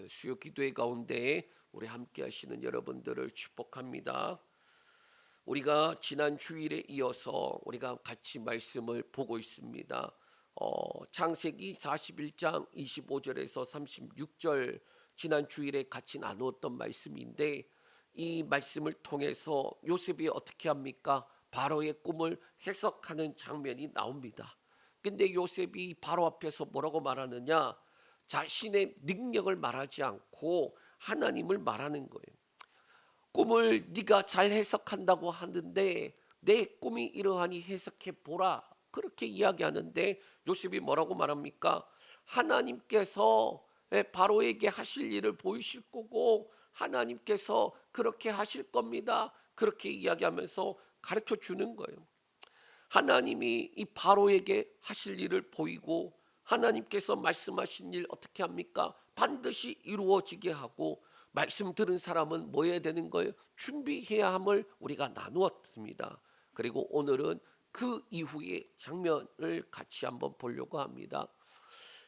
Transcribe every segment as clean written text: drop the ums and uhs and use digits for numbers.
수요 기도회 가운데 우리 함께 하시는 여러분들을 축복합니다. 우리가 지난 주일에 이어서 우리가 같이 말씀을 보고 있습니다. 창세기 41장 25절에서 36절 지난 주일에 같이 나누었던 말씀인데, 이 말씀을 통해서 요셉이 어떻게 합니까? 바로의 꿈을 해석하는 장면이 나옵니다. 근데 요셉이 바로 앞에서 뭐라고 말하느냐? 자신의 능력을 말하지 않고 하나님을 말하는 거예요. 꿈을 네가 잘 해석한다고 하는데 내 꿈이 이러하니 해석해 보라, 그렇게 이야기하는데 요셉이 뭐라고 말합니까? 하나님께서 바로에게 하실 일을 보이실 거고 하나님께서 그렇게 하실 겁니다, 그렇게 이야기하면서 가르쳐 주는 거예요. 하나님이 이 바로에게 하실 일을 보이고 하나님께서 말씀하신 일 어떻게 합니까? 반드시 이루어지게 하고, 말씀 들은 사람은 뭐 해야 되는 거예요? 준비해야 함을 우리가 나누었습니다. 그리고 오늘은 그 이후의 장면을 같이 한번 보려고 합니다.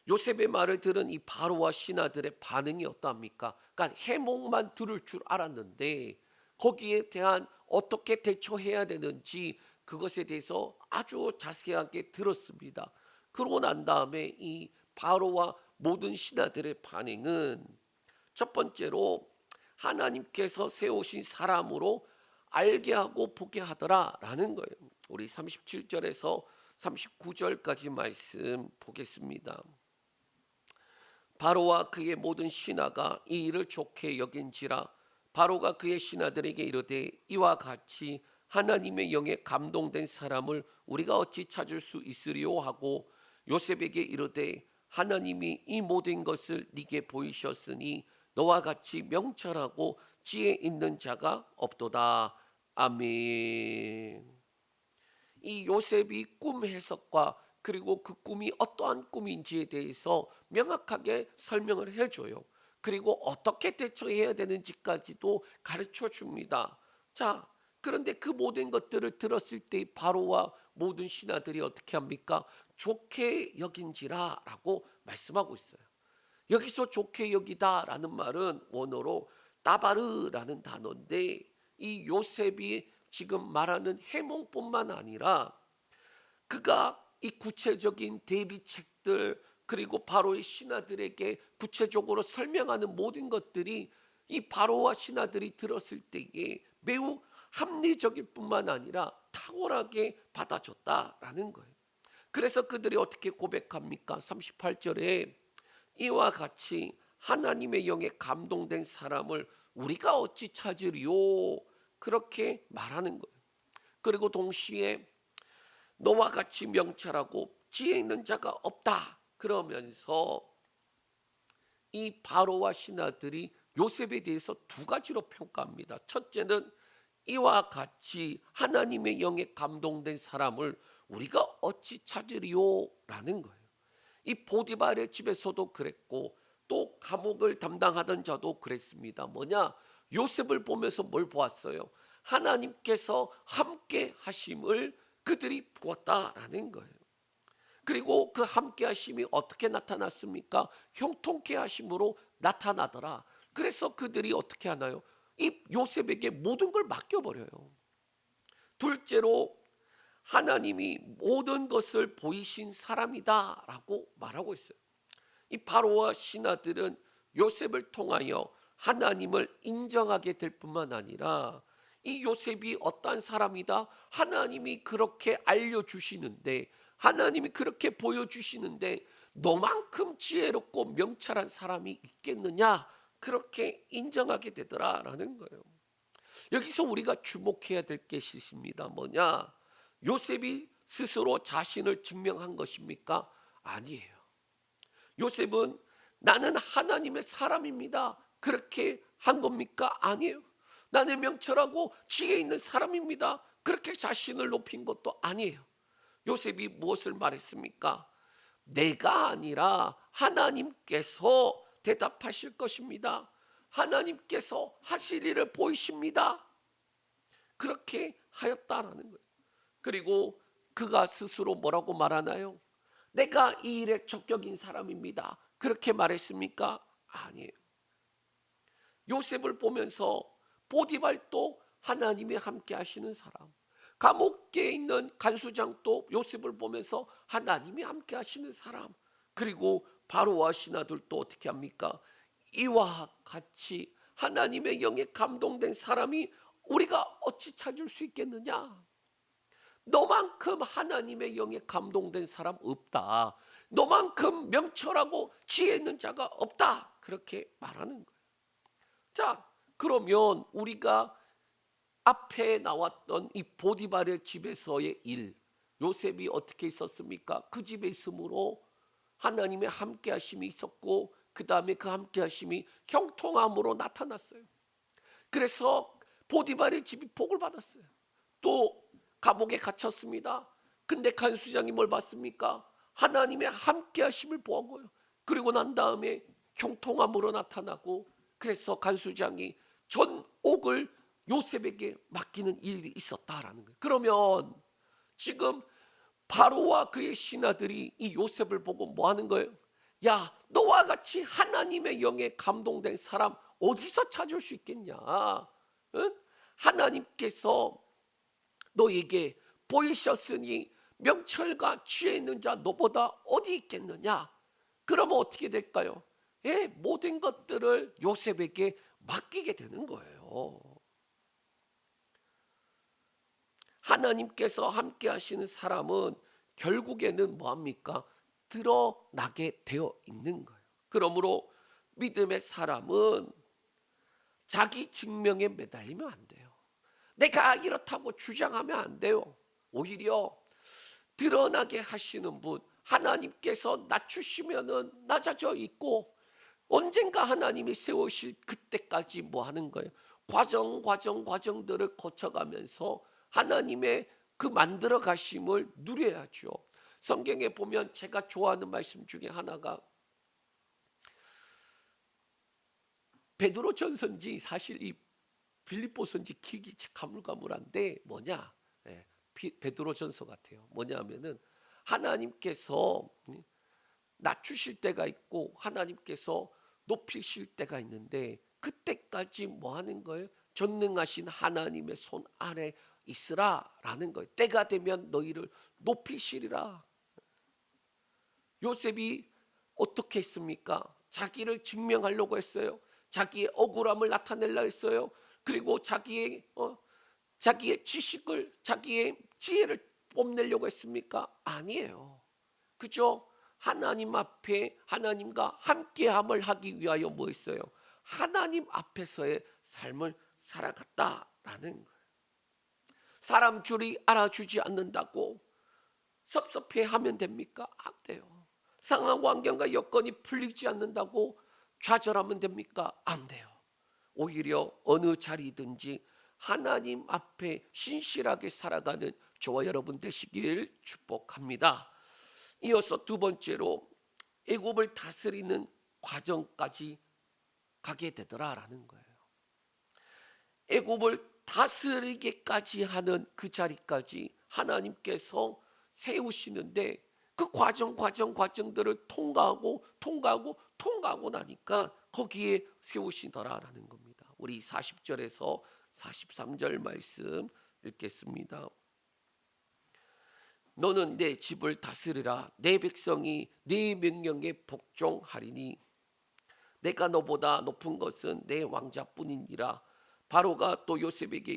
요셉의 말을 들은 이 바로와 신하들의 반응이 어떠합니까? 그러니까 해몽만 들을 줄 알았는데 거기에 대한 어떻게 대처해야 되는지 그것에 대해서 아주 자세하게 들었습니다. 그러고 난 다음에 이 바로와 모든 신하들의 반응은 첫 번째로 하나님께서 세우신 사람으로 알게 하고 보게 하더라라는 거예요. 우리 37절에서 39절까지 말씀 보겠습니다. 바로와 그의 모든 신하가 이 일을 좋게 여긴지라 바로가 그의 신하들에게 이르되 이와 같이 하나님의 영에 감동된 사람을 우리가 어찌 찾을 수 있으리요 하고 요셉에게 이르되 하나님이 이 모든 것을 네게 보이셨으니 너와 같이 명철하고 지혜 있는 자가 없도다. 아멘. 이 요셉이 꿈 해석과 그리고 그 꿈이 어떠한 꿈인지에 대해서 명확하게 설명을 해줘요. 그리고 어떻게 대처해야 되는지까지도 가르쳐 줍니다. 자, 그런데 그 모든 것들을 들었을 때 바로와 모든 신하들이 어떻게 합니까? 좋게 여긴지라 라고 말씀하고 있어요. 여기서 좋게 여기다라는 말은 원어로 따바르라는 단어인데, 이 요셉이 지금 말하는 해몽뿐만 아니라 그가 이 구체적인 대비책들 그리고 바로의 신하들에게 구체적으로 설명하는 모든 것들이 이 바로와 신하들이 들었을 때에 매우 합리적일 뿐만 아니라 탁월하게 받아줬다라는 거예요. 그래서 그들이 어떻게 고백합니까? 38절에 이와 같이 하나님의 영에 감동된 사람을 우리가 어찌 찾으리요? 그렇게 말하는 거예요. 그리고 동시에 너와 같이 명철하고 지혜 있는 자가 없다 그러면서 이 바로와 신하들이 요셉에 대해서 두 가지로 평가합니다. 첫째는 이와 같이 하나님의 영에 감동된 사람을 우리가 어찌 찾으리요? 라는 거예요. 이 보디발의 집에서도 그랬고 또 감옥을 담당하던 자도 그랬습니다. 뭐냐? 요셉을 보면서 뭘 보았어요? 하나님께서 함께 하심을 그들이 보았다라는 거예요. 그리고 그 함께 하심이 어떻게 나타났습니까? 형통케 하심으로 나타나더라. 그래서 그들이 어떻게 하나요? 이 요셉에게 모든 걸 맡겨버려요. 둘째로 하나님이 모든 것을 보이신 사람이다 라고 말하고 있어요. 이 바로와 신하들은 요셉을 통하여 하나님을 인정하게 될 뿐만 아니라 이 요셉이 어떠한 사람이다, 하나님이 그렇게 알려주시는데 하나님이 그렇게 보여주시는데 너만큼 지혜롭고 명철한 사람이 있겠느냐, 그렇게 인정하게 되더라라는 거예요. 여기서 우리가 주목해야 될 게 있습니다. 뭐냐? 요셉이 스스로 자신을 증명한 것입니까? 아니에요. 요셉은 나는 하나님의 사람입니다, 그렇게 한 겁니까? 아니에요. 나는 명철하고 지혜 있는 사람입니다, 그렇게 자신을 높인 것도 아니에요. 요셉이 무엇을 말했습니까? 내가 아니라 하나님께서 대답하실 것입니다. 하나님께서 하실 일을 보이십니다. 그렇게 하였다라는 거예요. 그리고 그가 스스로 뭐라고 말하나요? 내가 이 일에 적격인 사람입니다, 그렇게 말했습니까? 아니에요. 요셉을 보면서 보디발도 하나님이 함께 하시는 사람, 감옥에 있는 간수장도 요셉을 보면서 하나님이 함께 하시는 사람, 그리고 바로와 신하들도 어떻게 합니까? 이와 같이 하나님의 영에 감동된 사람이 우리가 어찌 찾을 수 있겠느냐? 너만큼 하나님의 영에 감동된 사람 없다. 너만큼 명철하고 지혜 있는 자가 없다. 그렇게 말하는 거예요. 자, 그러면 우리가 앞에 나왔던 이 보디발의 집에서의 일, 요셉이 어떻게 있었습니까? 그 집에 있으므로 하나님의 함께 하심이 있었고, 그 다음에 그 함께 하심이 형통함으로 나타났어요. 그래서 보디발의 집이 복을 받았어요. 또 감옥에 갇혔습니다. 근데 간수장이 뭘 봤습니까? 하나님의 함께 하심을 보한 거예요. 그리고 난 다음에 형통함으로 나타나고, 그래서 간수장이 전 옥을 요셉에게 맡기는 일이 있었다라는 거예요. 그러면 지금 바로와 그의 신하들이 이 요셉을 보고 뭐 하는 거예요? 야, 너와 같이 하나님의 영에 감동된 사람 어디서 찾을 수 있겠냐? 응? 하나님께서 너에게 보이셨으니 명철과 지혜 있는 자 너보다 어디 있겠느냐? 그러면 어떻게 될까요? 예, 모든 것들을 요셉에게 맡기게 되는 거예요. 하나님께서 함께 하시는 사람은 결국에는 뭐합니까? 드러나게 되어 있는 거예요. 그러므로 믿음의 사람은 자기 증명에 매달리면 안 돼요. 내가 이렇다고 주장하면 안 돼요. 오히려 드러나게 하시는 분, 하나님께서 낮추시면은 낮아져 있고, 언젠가 하나님이 세우실 그때까지 뭐 하는 거예요? 과정들을 거쳐가면서 하나님의 그 만들어 가심을 누려야죠. 성경에 보면 제가 좋아하는 말씀 중에 하나가 베드로 전서인지 사실 이 빌립보서인지 기기 가물가물한데 뭐냐? 베드로 전서 같아요. 뭐냐면은 하나님께서 낮추실 때가 있고 하나님께서 높이실 때가 있는데, 그때까지 뭐 하는 거예요? 전능하신 하나님의 손 아래 있으라라는 거예요. 때가 되면 너희를 높이시리라. 요셉이 어떻게 했습니까? 자기를 증명하려고 했어요. 자기의 억울함을 나타내려 했어요. 그리고 자기의 지식을, 자기의 지혜를 뽐내려고 했습니까? 아니에요. 그죠? 하나님 앞에 하나님과 함께함을 하기 위하여 뭐 했어요? 하나님 앞에서의 삶을 살아갔다라는 거예요. 사람 줄이 알아주지 않는다고 섭섭해하면 됩니까? 안 돼요. 상황 환경과 여건이 풀리지 않는다고 좌절하면 됩니까? 안 돼요. 오히려 어느 자리든지 하나님 앞에 신실하게 살아가는 저와 여러분 되시길 축복합니다. 이어서 두 번째로 애굽을 다스리는 과정까지 가게 되더라라는 거예요. 애굽을 다스리게까지 하는 그 자리까지 하나님께서 세우시는데, 그 과정들을 통과하고 나니까 거기에 세우시더라라는 겁니다. 우리 40절에서 43절 말씀 읽겠습니다. 너는 내 집을 다스리라. 내 백성이 네 명령에 복종하리니 내가 너보다 높은 것은 내 왕자뿐이니라. 바로가 또 요셉에게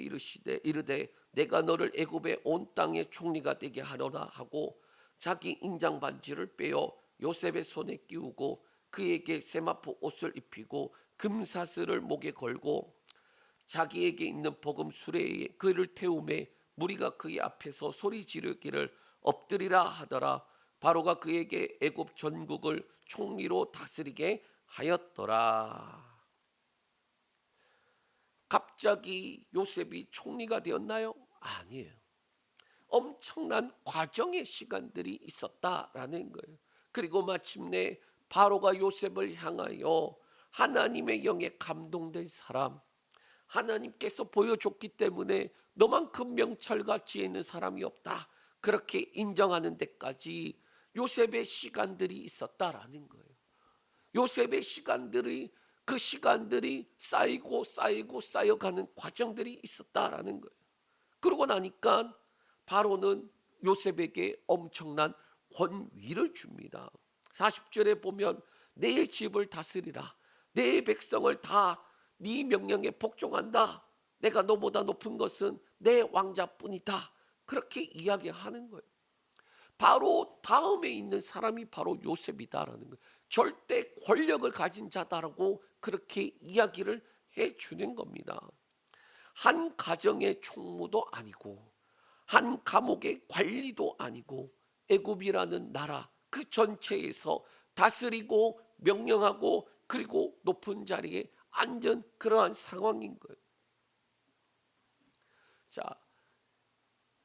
이르되 내가 너를 애굽의 온 땅의 총리가 되게 하노라 하고 자기 인장 반지를 빼어 요셉의 손에 끼우고 그에게 세마포 옷을 입히고 금사슬을 목에 걸고 자기에게 있는 복음 수레에 그를 태우매 무리가 그의 앞에서 소리 지르기를 엎드리라 하더라. 바로가 그에게 애굽 전국을 총리로 다스리게 하였더라. 갑자기 요셉이 총리가 되었나요? 아니에요. 엄청난 과정의 시간들이 있었다라는 거예요. 그리고 마침내 바로가 요셉을 향하여 하나님의 영에 감동된 사람, 하나님께서 보여줬기 때문에 너만큼 명철과 지혜 있는 사람이 없다, 그렇게 인정하는 데까지 요셉의 시간들이 있었다라는 거예요. 요셉의 시간들이 그 시간들이 쌓이고 쌓이고 쌓여가는 과정들이 있었다라는 거예요. 그러고 나니까 바로는 요셉에게 엄청난 권위를 줍니다. 40절에 보면 내 집을 다스리라. 내 백성을 다 네 명령에 복종한다. 내가 너보다 높은 것은 내 왕자뿐이다. 그렇게 이야기하는 거예요. 바로 다음에 있는 사람이 바로 요셉이다라는 거예요. 절대 권력을 가진 자다라고 그렇게 이야기를 해주는 겁니다. 한 가정의 총무도 아니고 한 감옥의 관리도 아니고 애굽이라는 나라 그 전체에서 다스리고 명령하고 그리고 높은 자리에 앉은 그러한 상황인 거예요. 자,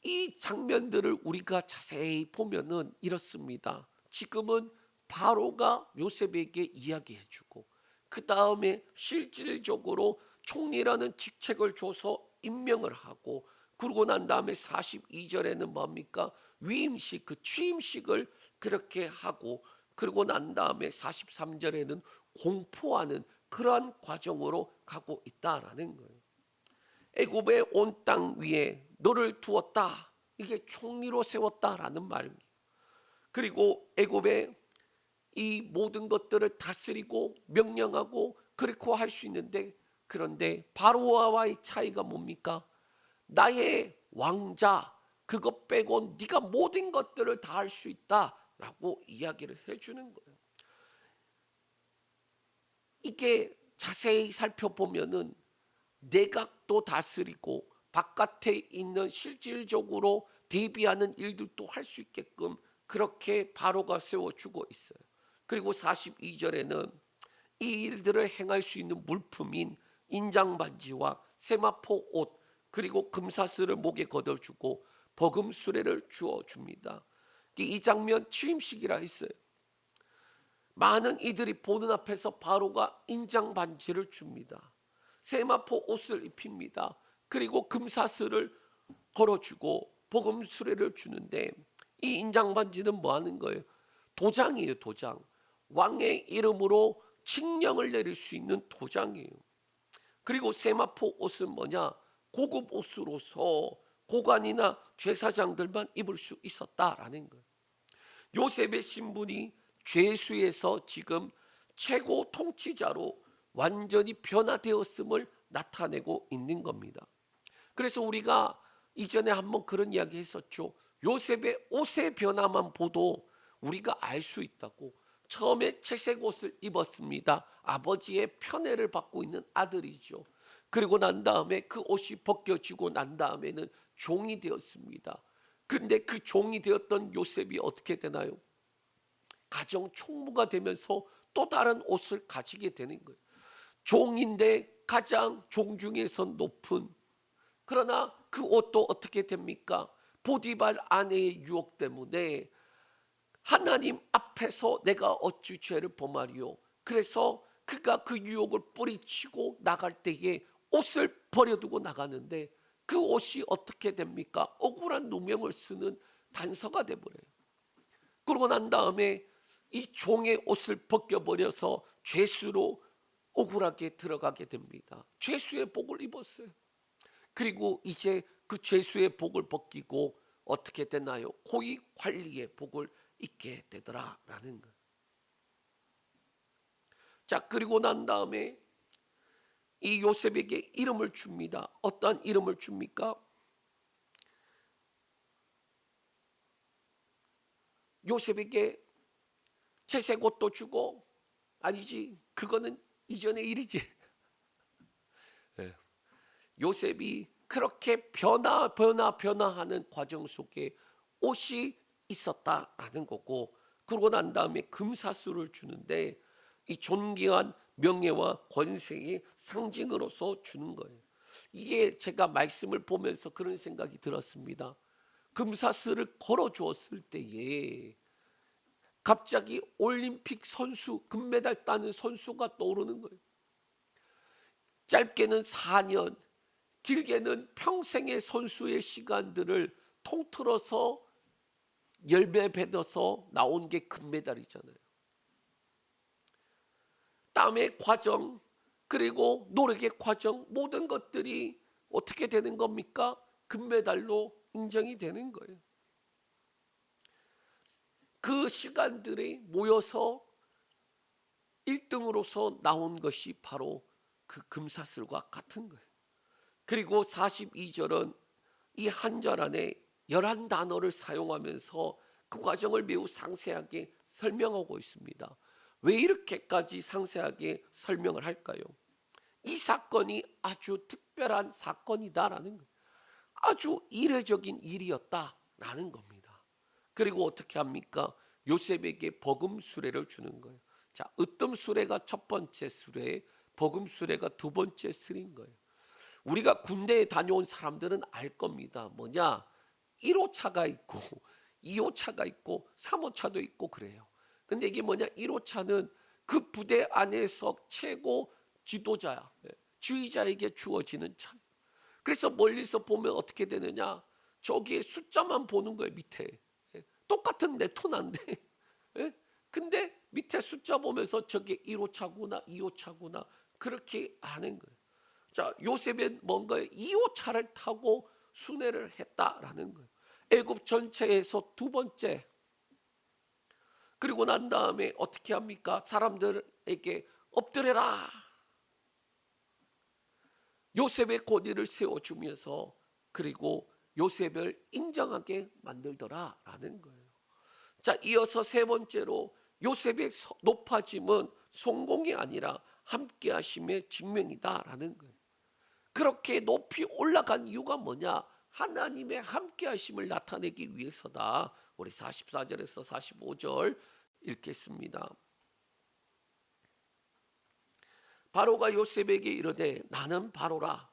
이 장면들을 우리가 자세히 보면은 이렇습니다. 지금은 바로가 요셉에게 이야기해주고 그 다음에 실질적으로 총리라는 직책을 줘서 임명을 하고 그러고 난 다음에 42절에는 뭡니까? 위임식, 그 취임식을 그렇게 하고 그러고 난 다음에 43절에는 공포하는 그러한 과정으로 가고 있다라는 거예요. 애굽의 온 땅 위에 너를 두었다. 이게 총리로 세웠다라는 말입니다. 그리고 애굽의 이 모든 것들을 다스리고 명령하고 그렇게 할 수 있는데 그런데 바로와의 차이가 뭡니까? 나의 왕자 그것 빼고 네가 모든 것들을 다 할 수 있다라고 이야기를 해주는 거예요. 이게 자세히 살펴보면은 내각도 다스리고 바깥에 있는 실질적으로 대비하는 일들도 할 수 있게끔 그렇게 바로가 세워주고 있어요. 그리고 42절에는 이 일들을 행할 수 있는 물품인 인장반지와 세마포 옷 그리고 금사슬을 목에 걷어주고 버금 수레를 주어줍니다. 이 장면 취임식이라 했어요. 많은 이들이 보는 앞에서 바로가 인장반지를 줍니다. 세마포 옷을 입힙니다. 그리고 금사슬을 걸어주고 복음 수레를 주는데 이 인장반지는 뭐 하는 거예요? 도장이에요. 도장. 왕의 이름으로 칙령을 내릴 수 있는 도장이에요. 그리고 세마포 옷은 뭐냐? 고급 옷으로서 고관이나 제사장들만 입을 수 있었다라는 거예요. 요셉의 신분이 죄수에서 지금 최고 통치자로 완전히 변화되었음을 나타내고 있는 겁니다. 그래서 우리가 이전에 한번 그런 이야기 했었죠. 요셉의 옷의 변화만 보도 우리가 알 수 있다고. 처음에 채색 옷을 입었습니다. 아버지의 편애를 받고 있는 아들이죠. 그리고 난 다음에 그 옷이 벗겨지고 난 다음에는 종이 되었습니다. 근데 그 종이 되었던 요셉이 어떻게 되나요? 가정 총무가 되면서 또 다른 옷을 가지게 되는 거예요. 종인데 가장 종 중에서 높은, 그러나 그 옷도 어떻게 됩니까? 보디발 아내의 유혹 때문에 하나님 앞에서 내가 어찌 죄를 범하리요. 그래서 그가 그 유혹을 뿌리치고 나갈 때에 옷을 버려두고 나가는데 그 옷이 어떻게 됩니까? 억울한 누명을 쓰는 단서가 돼버려요. 그러고 난 다음에 이 종의 옷을 벗겨버려서 죄수로 억울하게 들어가게 됩니다. 죄수의 복을 입었어요. 그리고 이제 그 죄수의 복을 벗기고 어떻게 되나요? 고위 관리의 복을 입게 되더라라는 거. 자, 그리고 난 다음에 이 요셉에게 이름을 줍니다. 어떠한 이름을 줍니까? 요셉에게 채색 옷도 주고, 아니지, 그거는 이전의 일이지. 요셉이 그렇게 변화하는 과정 속에 옷이 있었다라는 거고, 그러고 난 다음에 금사슬을 주는데 이 존귀한 명예와 권세의 상징으로서 주는 거예요. 이게 제가 말씀을 보면서 그런 생각이 들었습니다. 금사슬을 걸어 주었을 때에 갑자기 올림픽 선수, 금메달 따는 선수가 떠오르는 거예요. 짧게는 4년, 길게는 평생의 선수의 시간들을 통틀어서 열매 맺어서 나온 게 금메달이잖아요. 땀의 과정, 그리고 노력의 과정, 모든 것들이 어떻게 되는 겁니까? 금메달로 인정이 되는 거예요. 그 시간들이 모여서 1등으로서 나온 것이 바로 그 금사슬과 같은 거예요. 그리고 42절은 이 한 절 안에 11단어를 사용하면서 그 과정을 매우 상세하게 설명하고 있습니다. 왜 이렇게까지 상세하게 설명을 할까요? 이 사건이 아주 특별한 사건이다라는 거예요. 아주 이례적인 일이었다라는 겁니다. 그리고 어떻게 합니까? 요셉에게 버금 수레를 주는 거예요. 자, 으뜸 수레가 첫 번째 수레, 버금 수레가 두 번째 수레인 거예요. 우리가 군대에 다녀온 사람들은 알 겁니다. 뭐냐? 1호차가 있고 2호차가 있고 3호차도 있고 그래요. 근데 이게 뭐냐? 1호차는 그 부대 안에서 최고 지도자야, 주의자에게 주어지는 차. 그래서 멀리서 보면 어떻게 되느냐? 저기에 숫자만 보는 거예요. 밑에 똑같은 레토나인데 근데 밑에 숫자 보면서 저게 1호차구나 2호차구나 그렇게 아는 거예요. 자, 요셉은 뭔가요? 2호차를 타고 순회를 했다라는 거예요. 애굽 전체에서 두 번째. 그리고 난 다음에 어떻게 합니까? 사람들에게 엎드려라. 요셉의 고디를 세워주면서 그리고 요셉을 인정하게 만들더라라는 거예요. 자, 이어서 세 번째로 요셉의 높아짐은 성공이 아니라 함께하심의 증명이다라는 거예요. 그렇게 높이 올라간 이유가 뭐냐? 하나님의 함께하심을 나타내기 위해서다. 우리 44절에서 45절 읽겠습니다. 바로가 요셉에게 이르되 나는 바로라.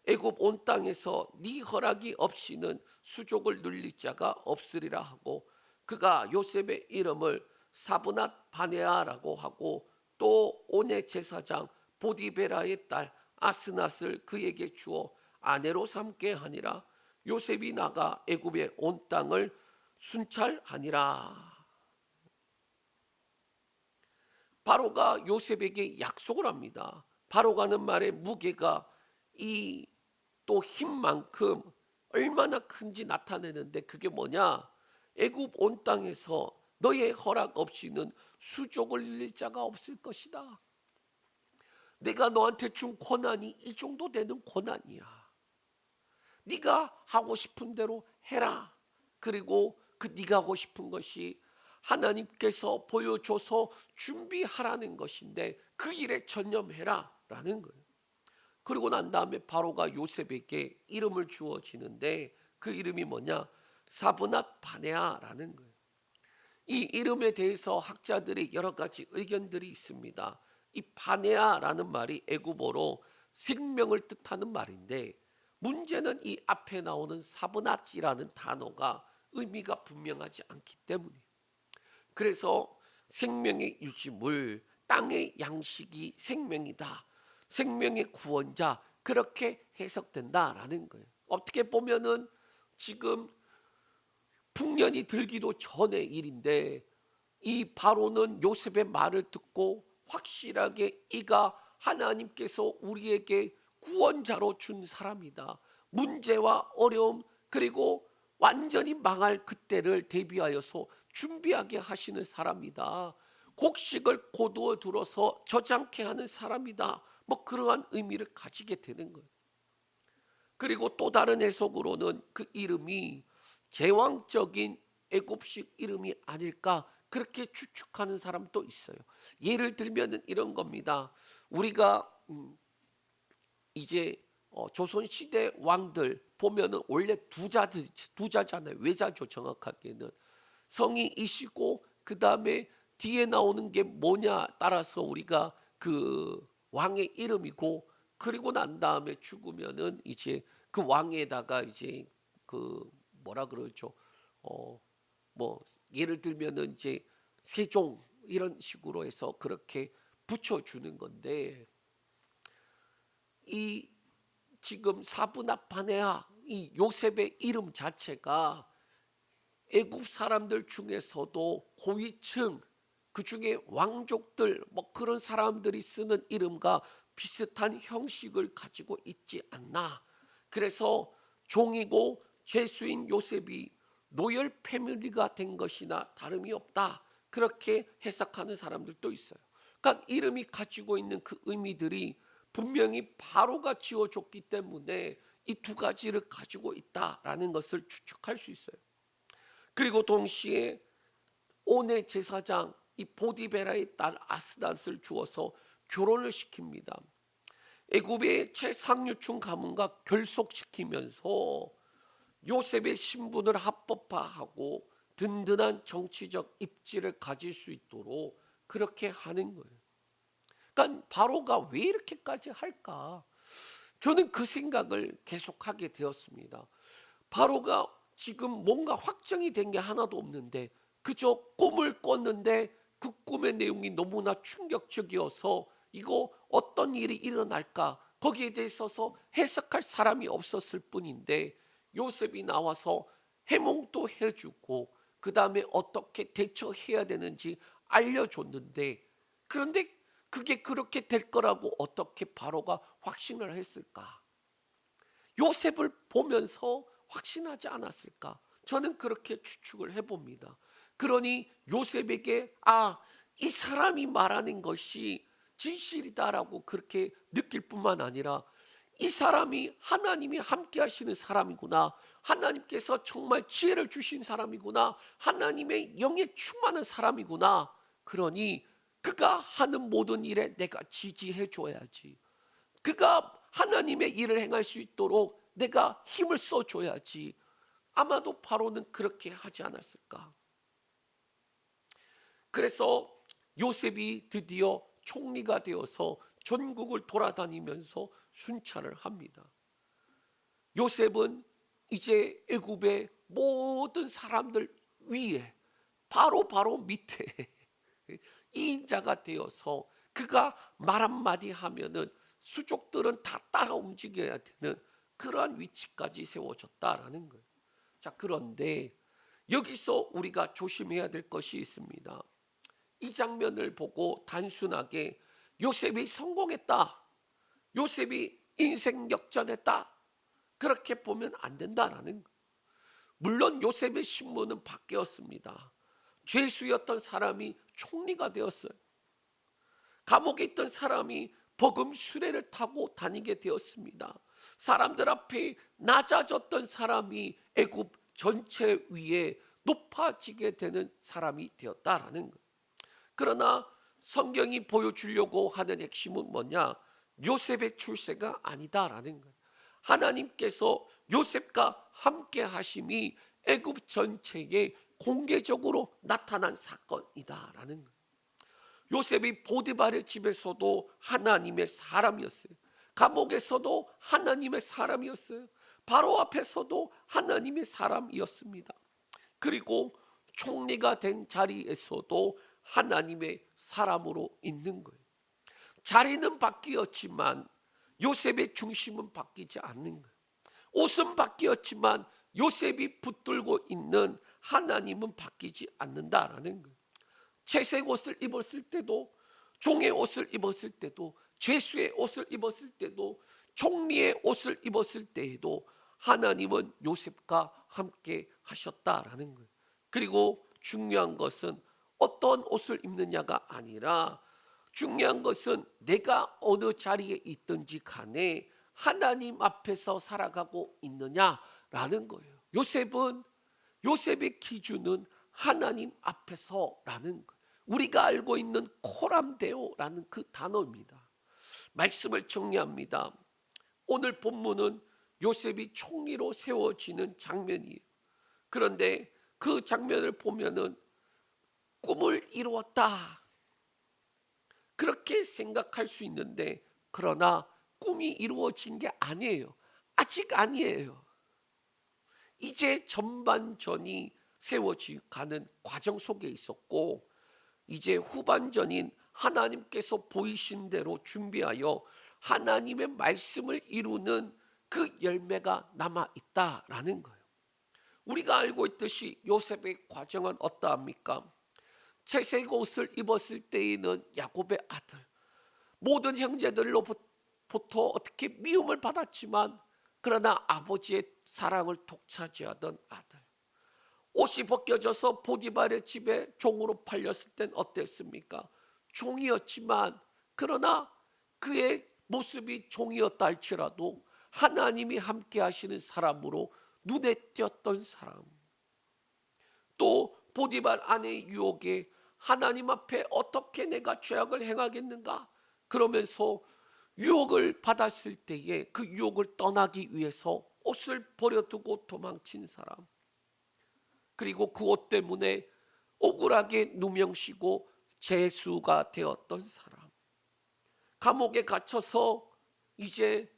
애굽 온 땅에서 네 허락이 없이는 수족을 눌릴 자가 없으리라 하고 그가 요셉의 이름을 사브낫 바네아라고 하고 또 온의 제사장 보디베라의 딸 아스낫을 그에게 주어 아내로 삼게 하니라. 요셉이 나가 애굽의 온 땅을 순찰하니라. 바로가 요셉에게 약속을 합니다. 바로가는 말의 무게가 이 또 힘만큼 얼마나 큰지 나타내는데 그게 뭐냐? 애굽 온 땅에서 너의 허락 없이는 수족을 늘릴 자가 없을 것이다. 내가 너한테 준 권한이 이 정도 되는 권한이야. 네가 하고 싶은 대로 해라. 그리고 그 네가 하고 싶은 것이 하나님께서 보여줘서 준비하라는 것인데 그 일에 전념해라 라는 거예요. 그리고 난 다음에 바로가 요셉에게 이름을 주어지는데 그 이름이 뭐냐? 사브낫 바네아라는 거예요. 이 이름에 대해서 학자들이 여러 가지 의견들이 있습니다. 이 바네아라는 말이 애굽어로 생명을 뜻하는 말인데 문제는 이 앞에 나오는 사브낫이라는 단어가 의미가 분명하지 않기 때문에 그래서 생명의 유지물, 땅의 양식이 생명이다. 생명의 구원자 그렇게 해석된다라는 거예요. 어떻게 보면은 지금 풍년이 들기도 전의 일인데 이 바로는 요셉의 말을 듣고 확실하게 이가 하나님께서 우리에게 구원자로 준 사람이다. 문제와 어려움 그리고 완전히 망할 그때를 대비하여서 준비하게 하시는 사람이다. 곡식을 고도에 들어서 저장케 하는 사람이다. 뭐 그러한 의미를 가지게 되는 거예요. 그리고 또 다른 해석으로는 그 이름이 제왕적인 애굽식 이름이 아닐까 그렇게 추측하는 사람도 있어요. 예를 들면 이런 겁니다. 우리가 이제 조선시대 왕들 보면은 원래 두자잖아요. 외자죠. 정확하게는 성이 이시고 그 다음에 뒤에 나오는 게 뭐냐 따라서 우리가 그 왕의 이름이고 그리고 난 다음에 죽으면은 이제 그 왕에다가 이제 그 뭐라 그러죠? 뭐 예를 들면은 이제 세종 이런 식으로 해서 그렇게 붙여주는 건데 이 지금 사브낫 바네아 이 요셉의 이름 자체가 애굽 사람들 중에서도 고위층 그 중에 왕족들 뭐 그런 사람들이 쓰는 이름과 비슷한 형식을 가지고 있지 않나. 그래서 종이고 죄수인 요셉이 노열 패밀리가 된 것이나 다름이 없다. 그렇게 해석하는 사람들도 있어요. 그러니까 이름이 가지고 있는 그 의미들이 분명히 바로가 지어줬기 때문에 이 두 가지를 가지고 있다라는 것을 추측할 수 있어요. 그리고 동시에 오네 제사장 이 보디베라의 딸 아스닷을 주어서 결혼을 시킵니다. 애굽의 최상류층 가문과 결속시키면서 요셉의 신분을 합법화하고 든든한 정치적 입지를 가질 수 있도록 그렇게 하는 거예요. 그러니까 바로가 왜 이렇게까지 할까? 저는 그 생각을 계속하게 되었습니다. 바로가 지금 뭔가 확정이 된 게 하나도 없는데 그저 꿈을 꿨는데 그 꿈의 내용이 너무나 충격적이어서 이거 어떤 일이 일어날까 거기에 대해서 해석할 사람이 없었을 뿐인데 요셉이 나와서 해몽도 해주고 그 다음에 어떻게 대처해야 되는지 알려줬는데 그런데 그게 그렇게 될 거라고 어떻게 바로가 확신을 했을까? 요셉을 보면서 확신하지 않았을까? 저는 그렇게 추측을 해봅니다. 그러니 요셉에게 이 사람이 말하는 것이 진실이다라고 그렇게 느낄 뿐만 아니라 이 사람이 하나님이 함께 하시는 사람이구나. 하나님께서 정말 지혜를 주신 사람이구나. 하나님의 영에 충만한 사람이구나. 그러니 그가 하는 모든 일에 내가 지지해 줘야지. 그가 하나님의 일을 행할 수 있도록 내가 힘을 써줘야지. 아마도 바로는 그렇게 하지 않았을까. 그래서 요셉이 드디어 총리가 되어서 전국을 돌아다니면서 순찰을 합니다. 요셉은 이제 애굽의 모든 사람들 위에 바로 밑에 이인자가 되어서 그가 말 한마디 하면은 수족들은 다 따라 움직여야 되는 그러한 위치까지 세워졌다라는 거예요. 자, 그런데 여기서 우리가 조심해야 될 것이 있습니다. 이 장면을 보고 단순하게 요셉이 성공했다, 요셉이 인생 역전했다, 그렇게 보면 안 된다라는 거예요. 물론 요셉의 신분은 바뀌었습니다. 죄수였던 사람이 총리가 되었어요. 감옥에 있던 사람이 복음 수레를 타고 다니게 되었습니다. 사람들 앞에 낮아졌던 사람이 애굽 전체 위에 높아지게 되는 사람이 되었다라는 거예요. 그러나 성경이 보여주려고 하는 핵심은 뭐냐? 요셉의 출세가 아니다라는 거예요. 하나님께서 요셉과 함께 하심이 애굽 전체에 공개적으로 나타난 사건이다라는 거예요. 요셉이 보디발의 집에서도 하나님의 사람이었어요. 감옥에서도 하나님의 사람이었어요. 바로 앞에서도 하나님의 사람이었습니다. 그리고 총리가 된 자리에서도 하나님의 사람으로 있는 거예요. 자리는 바뀌었지만 요셉의 중심은 바뀌지 않는 거예요. 옷은 바뀌었지만 요셉이 붙들고 있는 하나님은 바뀌지 않는다라는 거예요. 채색 옷을 입었을 때도, 종의 옷을 입었을 때도, 죄수의 옷을 입었을 때도, 총리의 옷을 입었을 때에도 하나님은 요셉과 함께 하셨다라는 거예요. 그리고 중요한 것은 어떤 옷을 입느냐가 아니라 중요한 것은 내가 어느 자리에 있든지 간에 하나님 앞에서 살아가고 있느냐라는 거예요. 요셉의 기준은 하나님 앞에서라는 거예요. 우리가 알고 있는 코람데오라는 그 단어입니다. 말씀을 정리합니다. 오늘 본문은 요셉이 총리로 세워지는 장면이에요. 그런데 그 장면을 보면은 꿈을 이루었다, 그렇게 생각할 수 있는데, 그러나 꿈이 이루어진 게 아니에요. 아직 아니에요. 이제 전반전이 세워지가는 과정 속에 있었고, 이제 후반전인 하나님께서 보이신 대로 준비하여 하나님의 말씀을 이루는 그 열매가 남아 있다라는 거예요. 우리가 알고 있듯이 요셉의 과정은 어떠합니까? 채색 옷을 입었을 때에는 야곱의 아들, 모든 형제들로부터 어떻게 미움을 받았지만 그러나 아버지의 사랑을 독차지하던 아들, 옷이 벗겨져서 보디발의 집에 종으로 팔렸을 땐 어땠습니까? 종이었지만 그러나 그의 모습이 종이었다 할지라도 하나님이 함께 하시는 사람으로 눈에 띄었던 사람, 또 보디발 아내의 유혹에 하나님 앞에 어떻게 내가 죄악을 행하겠는가 그러면서 유혹을 받았을 때에 그 유혹을 떠나기 위해서 옷을 버려두고 도망친 사람, 그리고 그 옷 때문에 억울하게 누명쉬고 재수가 되었던 사람, 감옥에 갇혀서 이제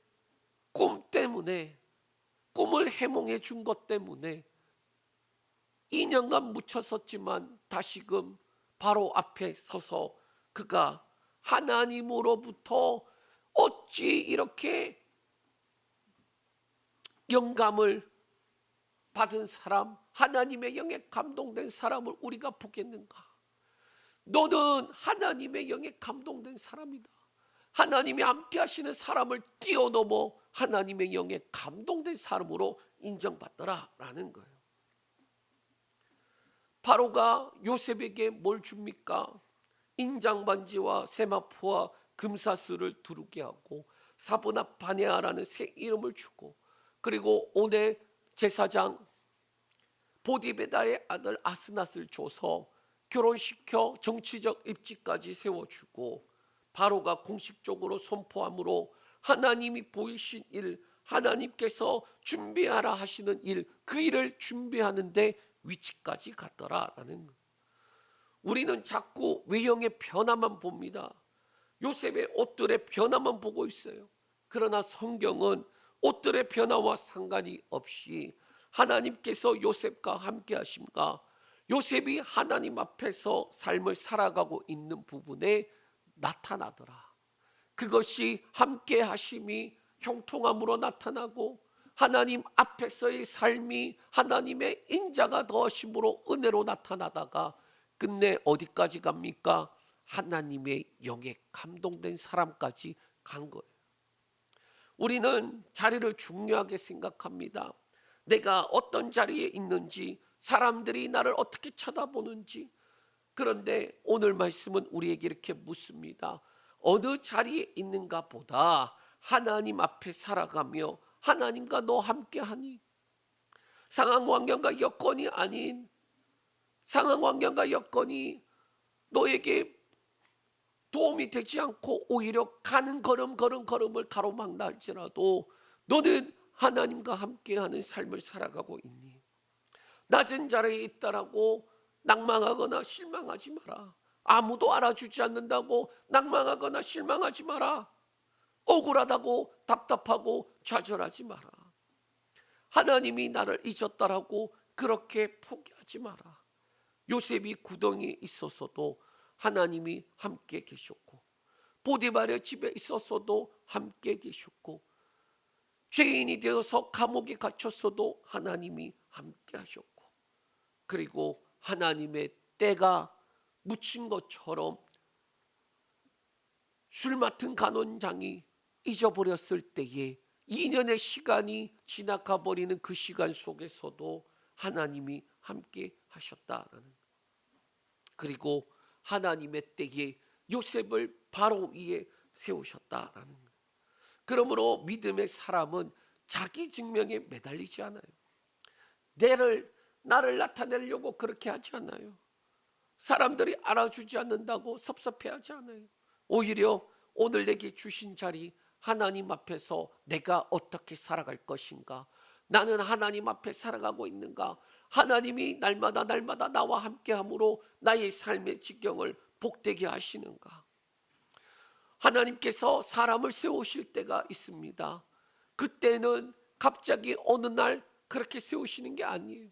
꿈 때문에, 꿈을 해몽해 준 것 때문에 2년간 묻혔었지만 다시금 바로 앞에 서서 그가 하나님으로부터 어찌 이렇게 영감을 받은 사람, 하나님의 영에 감동된 사람을 우리가 보겠는가? 너는 하나님의 영에 감동된 사람이다. 하나님이 함께 하시는 사람을 뛰어넘어 하나님의 영에 감동된 사람으로 인정받더라 라는 거예요. 바로가 요셉에게 뭘 줍니까? 인장반지와 세마포와 금사슬을 두르게 하고 사브나 바네아라는 새 이름을 주고, 그리고 오네 제사장 보디베다의 아들 아스낫을 줘서 결혼시켜 정치적 입지까지 세워주고, 바로가 공식적으로 선포함으로 하나님이 보이신 일, 하나님께서 준비하라 하시는 일, 그 일을 준비하는데 위치까지 갔더라라는 거예요. 우리는 자꾸 외형의 변화만 봅니다. 요셉의 옷들의 변화만 보고 있어요. 그러나 성경은 옷들의 변화와 상관이 없이 하나님께서 요셉과 함께 하심과 요셉이 하나님 앞에서 삶을 살아가고 있는 부분에 나타나더라. 그것이 함께 하심이 형통함으로 나타나고 하나님 앞에서의 삶이 하나님의 인자가 더하심으로 은혜로 나타나다가 끝내 어디까지 갑니까? 하나님의 영에 감동된 사람까지 간 거예요. 우리는 자리를 중요하게 생각합니다. 내가 어떤 자리에 있는지, 사람들이 나를 어떻게 쳐다보는지. 그런데 오늘 말씀은 우리에게 이렇게 묻습니다. 어느 자리에 있는가 보다 하나님 앞에 살아가며 하나님과 너 함께하니, 상황 환경과 여건이 아닌 상황 환경과 여건이 너에게 도움이 되지 않고 오히려 가는 걸음을 가로막나 할지라도 너는 하나님과 함께하는 삶을 살아가고 있니? 낮은 자리에 있다라고 낭망하거나 실망하지 마라. 아무도 알아주지 않는다고 낭망하거나 실망하지 마라. 억울하다고 답답하고 좌절하지 마라. 하나님이 나를 잊었다라고 그렇게 포기하지 마라. 요셉이 구덩이에 있었어도 하나님이 함께 계셨고, 보디발의 집에 있었어도 함께 계셨고, 죄인이 되어서 감옥에 갇혔어도 하나님이 함께 하셨고, 그리고 하나님의 때가 묻힌 것처럼 술 맡은 간원장이 잊어버렸을 때에 2년의 시간이 지나가 버리는 그 시간 속에서도 하나님이 함께 하셨다라는, 그리고 하나님의 때에 요셉을 바로 위에 세우셨다라는 거예요. 그러므로 믿음의 사람은 자기 증명에 매달리지 않아요. 나를 나타내려고 그렇게 하지 않아요. 사람들이 알아주지 않는다고 섭섭해하지 않아요. 오히려 오늘 내게 주신 자리, 하나님 앞에서 내가 어떻게 살아갈 것인가, 나는 하나님 앞에 살아가고 있는가, 하나님이 날마다 나와 함께함으로 나의 삶의 지경을 복되게 하시는가. 하나님께서 사람을 세우실 때가 있습니다. 그때는 갑자기 어느 날 그렇게 세우시는 게 아니에요.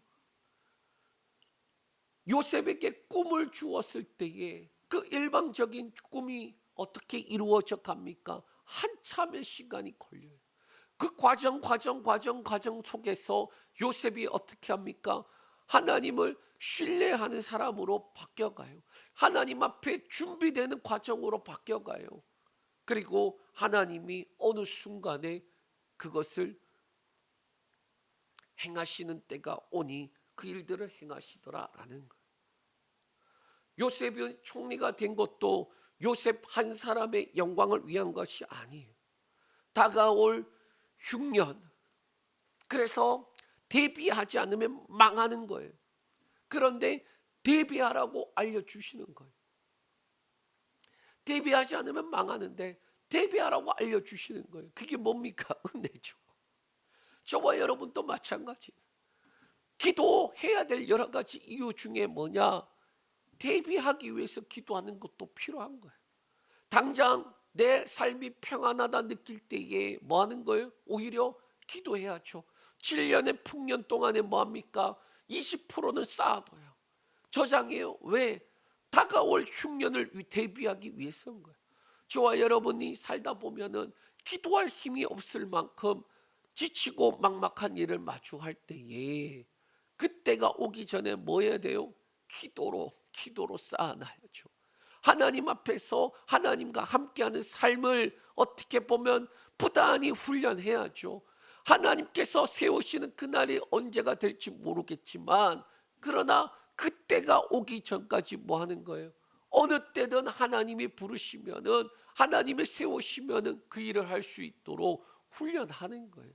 요셉에게 꿈을 주었을 때에 그 일방적인 꿈이 어떻게 이루어져 갑니까? 한참의 시간이 걸려요. 그 과정 속에서 요셉이 어떻게 합니까? 하나님을 신뢰하는 사람으로 바뀌어가요. 하나님 앞에 준비되는 과정으로 바뀌어가요. 그리고 하나님이 어느 순간에 그것을 행하시는 때가 오니 그 일들을 행하시더라라는 거예요. 요셉이 총리가 된 것도 요셉 한 사람의 영광을 위한 것이 아니에요. 다가올 흉년, 그래서 대비하지 않으면 망하는 거예요. 그런데 대비하라고 알려주시는 거예요. 대비하지 않으면 망하는데 대비하라고 알려주시는 거예요. 그게 뭡니까? 은혜죠. 저와 여러분도 마찬가지. 기도해야 될 여러 가지 이유 중에 뭐냐? 대비하기 위해서 기도하는 것도 필요한 거예요. 당장 내 삶이 평안하다 느낄 때에 뭐 하는 거예요? 오히려 기도해야죠. 7년의 풍년 동안에 뭐 합니까? 20%는 쌓아둬요. 저장해요. 왜? 다가올 흉년을 대비하기 위해서인 거예요. 저와 여러분이 살다 보면은 기도할 힘이 없을 만큼 지치고 막막한 일을 마주할 때에 그때가 오기 전에 뭐 해야 돼요? 기도로 쌓아놔야죠. 하나님 앞에서 하나님과 함께하는 삶을 어떻게 보면 부단히 훈련해야죠. 하나님께서 세우시는 그날이 언제가 될지 모르겠지만 그러나 그때가 오기 전까지 뭐 하는 거예요? 어느 때든 하나님이 부르시면은 하나님이 세우시면은 그 일을 할 수 있도록 훈련하는 거예요.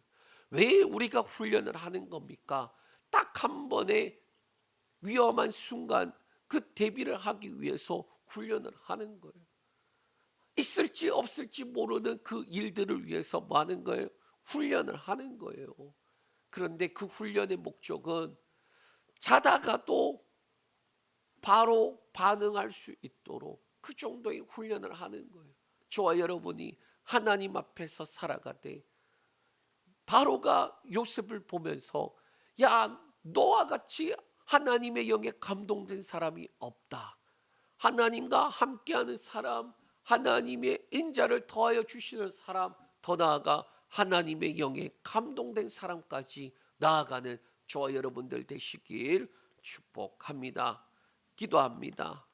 왜 우리가 훈련을 하는 겁니까? 딱 한 번의 위험한 순간 그 대비를 하기 위해서 훈련을 하는 거예요. 있을지 없을지 모르는 그 일들을 위해서 뭐 하는 거예요? 훈련을 하는 거예요. 그런데 그 훈련의 목적은 자다가도 바로 반응할 수 있도록 그 정도의 훈련을 하는 거예요. 저와 여러분이 하나님 앞에서 살아가되 바로가 요셉을 보면서 야, 너와 같이 하나님의 영에 감동된 사람이 없다. 하나님과 함께하는 사람, 하나님의 인자를 더하여 주시는 사람, 더 나아가 하나님의 영에 감동된 사람까지 나아가는 저와 여러분들 되시길 축복합니다. 기도합니다.